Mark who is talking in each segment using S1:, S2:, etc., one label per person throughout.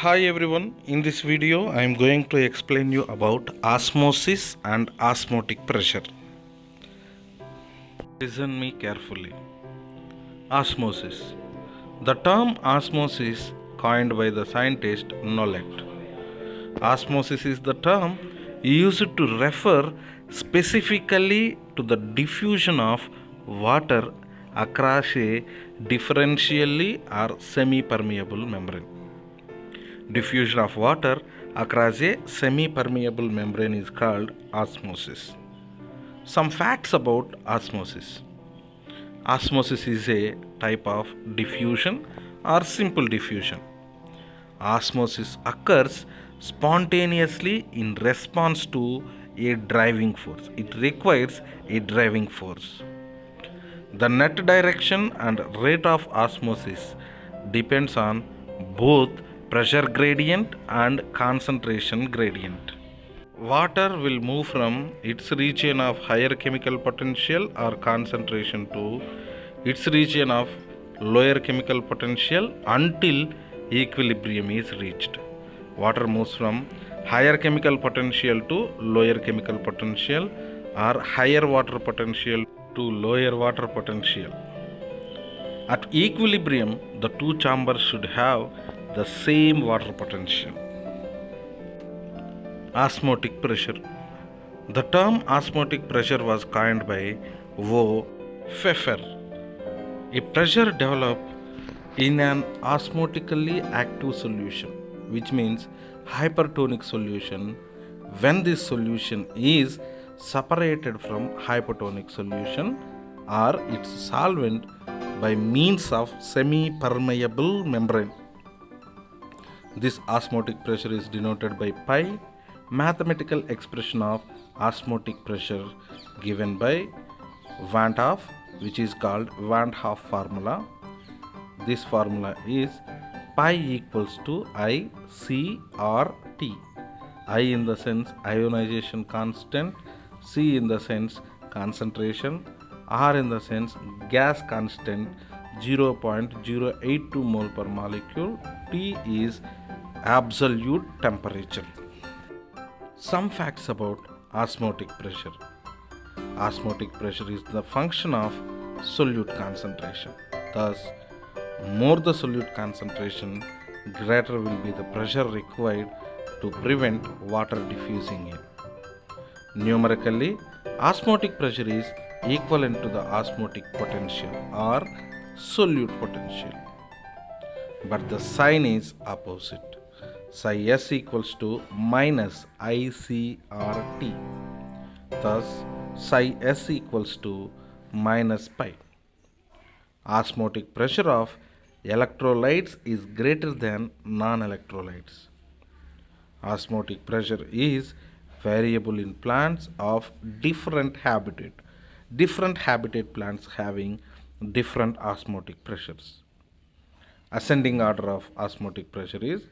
S1: Hi everyone, in this video I am going to explain you about osmosis and osmotic pressure. Listen me carefully. Osmosis. The term osmosis coined by the scientist Nollet. Osmosis is the term used to refer specifically to the diffusion of water across a differentially or semi-permeable membrane. Diffusion of water across a semi-permeable membrane is called osmosis. Some facts about osmosis. Osmosis is a type of diffusion or simple diffusion. Osmosis occurs spontaneously in response to a driving force. It requires a driving force. The net direction and rate of osmosis depends on both pressure gradient and concentration gradient. Water will move from its region of higher chemical potential or concentration to its region of lower chemical potential until equilibrium is reached. Water moves from higher chemical potential to lower chemical potential or higher water potential to lower water potential. At equilibrium, the two chambers should have the same water potential. Osmotic pressure. The term osmotic pressure was coined by Vo Pfeffer. A pressure developed in an osmotically active solution, which means hypertonic solution, when this solution is separated from hypotonic solution or its solvent by means of semi-permeable membrane. This osmotic pressure is denoted by pi, mathematical expression of osmotic pressure given by Van 't Hoff, which is called Van 't Hoff formula. This formula is pi equals to I C R T. I in the sense ionization constant, C in the sense concentration, R in the sense gas constant 0.082 mole per molecule, T is absolute temperature. Some facts about osmotic pressure. Osmotic pressure is the function of solute concentration. Thus, more the solute concentration, greater will be the pressure required to prevent water diffusing in. Numerically, osmotic pressure is equivalent to the osmotic potential or solute potential. But the sign is opposite. Psi S equals to minus ICRT. Thus, psi S equals to minus pi. Osmotic pressure of electrolytes is greater than non-electrolytes. Osmotic pressure is variable in plants of different habitat. Different habitat plants having different osmotic pressures. Ascending order of osmotic pressure is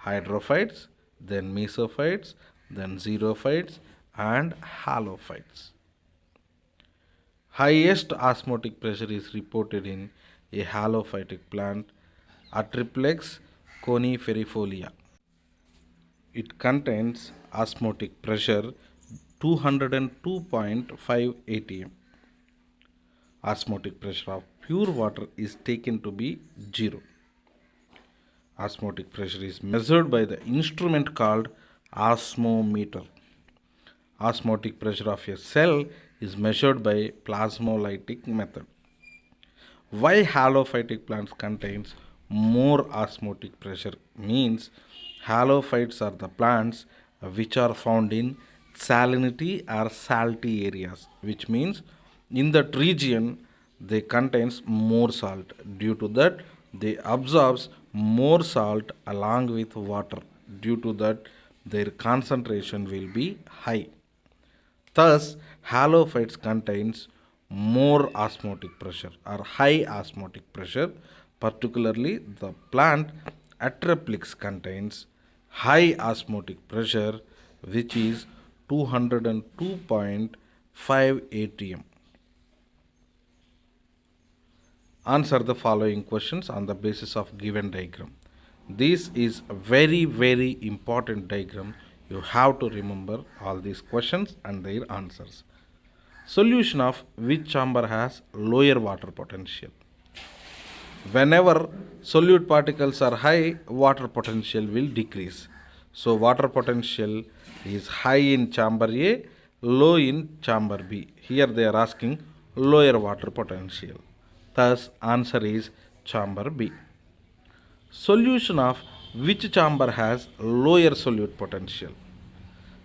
S1: hydrophytes, then mesophytes, then xerophytes and halophytes. Highest osmotic pressure is reported in a halophytic plant, Atriplex coniferifolia. It contains osmotic pressure 202.5 atm. Osmotic pressure of pure water is taken to be 0. Osmotic pressure is measured by the instrument called osmometer. Osmotic pressure of a cell is measured by plasmolytic method. Why halophytic plants contains more osmotic pressure means halophytes are the plants which are found in salinity or salty areas, which means in that region they contains more salt. Due to that they absorbs more salt along with water. Due to that their concentration will be high. Thus, halophytes contains more osmotic pressure or high osmotic pressure. Particularly, the plant Atriplex contains high osmotic pressure, which is 202.5 atm. Answer the following questions on the basis of given diagram. This is a very important diagram. You have to remember all these questions and their answers. Solution of which chamber has lower water potential? Whenever solute particles are high, water potential will decrease. So water potential is high in chamber A, low in chamber B. Here they are asking lower water potential. Thus answer is chamber B. Solution of which chamber has lower solute potential?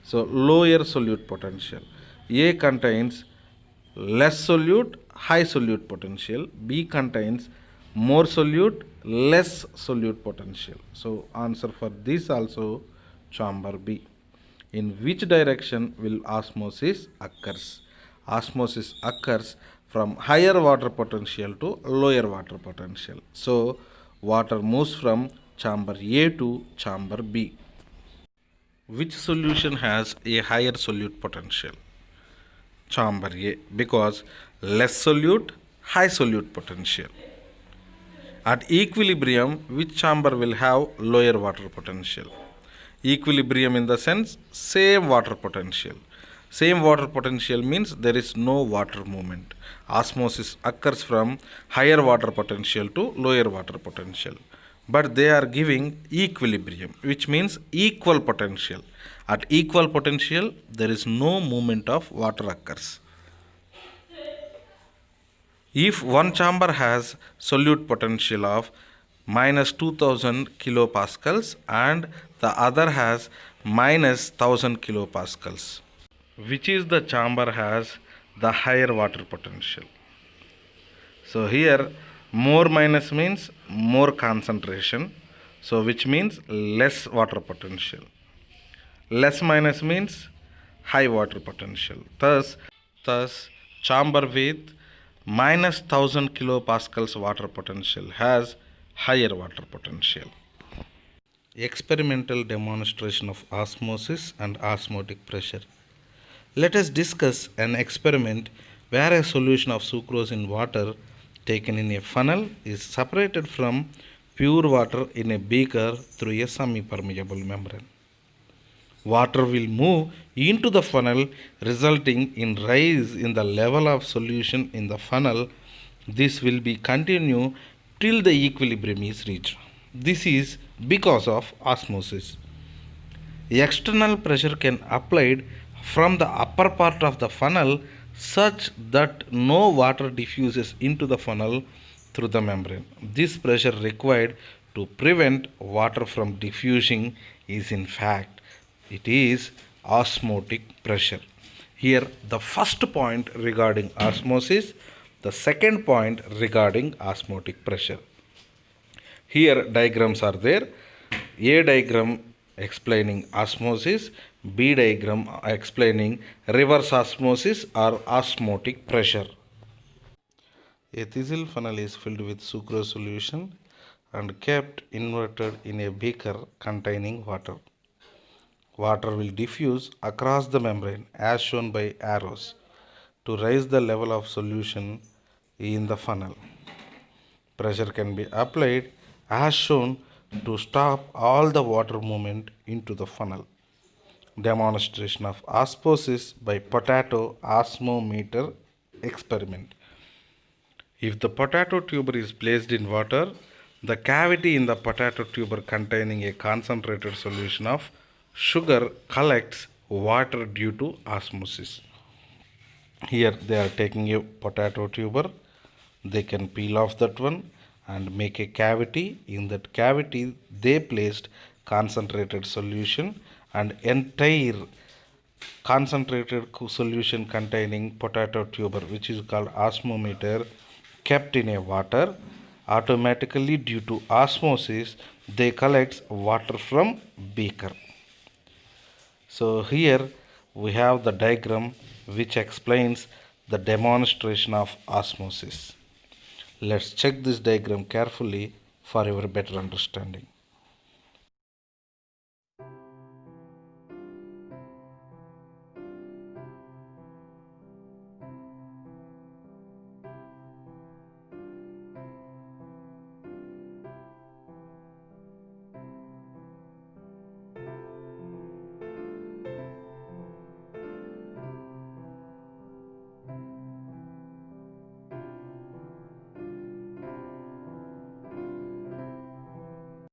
S1: So lower solute potential. A contains less solute, high solute potential. B contains more solute, less solute potential. So answer for this also chamber B. In which direction will osmosis occurs? Osmosis occurs from higher water potential to lower water potential. So water moves from chamber A to chamber B. Which solution has a higher solute potential? Chamber A, because less solute, high solute potential. At equilibrium, which chamber will have lower water potential? Equilibrium in the sense same water potential. Same water potential means there is no water movement. Osmosis occurs from higher water potential to lower water potential. But they are giving equilibrium, which means equal potential. At equal potential, there is no movement of water occurs. If one chamber has solute potential of minus 2000 kilopascals and the other has minus 1000 kilopascals, which is the chamber has the higher water potential? So here more minus means more concentration, so which means less water potential. Less minus means high water potential. Thus chamber with minus 1000 kilopascals water potential has higher water potential. Experimental demonstration of osmosis and osmotic pressure. Let us discuss an experiment where a solution of sucrose in water taken in a funnel is separated from pure water in a beaker through a semi-permeable membrane. Water will move into the funnel, resulting in rise in the level of solution in the funnel. This will be continue till the equilibrium is reached. This is because of osmosis. External pressure can applied from the upper part of the funnel such that no water diffuses into the funnel through the membrane. This pressure required to prevent water from diffusing is in fact it is osmotic pressure. Here the first point regarding osmosis, the second point regarding osmotic pressure. Here diagrams are there. A diagram explaining osmosis, B diagram explaining reverse osmosis or osmotic pressure. A thistle funnel is filled with sucrose solution and kept inverted in a beaker containing water. Water will diffuse across the membrane as shown by arrows to raise the level of solution in the funnel. Pressure can be applied as shown to stop all the water movement into the funnel. Demonstration of osmosis by potato osmometer experiment. If the potato tuber is placed in water, the cavity in the potato tuber containing a concentrated solution of sugar collects water due to osmosis. Here they are taking a potato tuber, they can peel off that one and make a cavity. In that cavity they placed concentrated solution, and entire concentrated solution containing potato tuber, which is called osmometer, kept in a water. Automatically due to osmosis they collects water from beaker. So here we have the diagram which explains the demonstration of osmosis. Let's check this diagram carefully for your better understanding.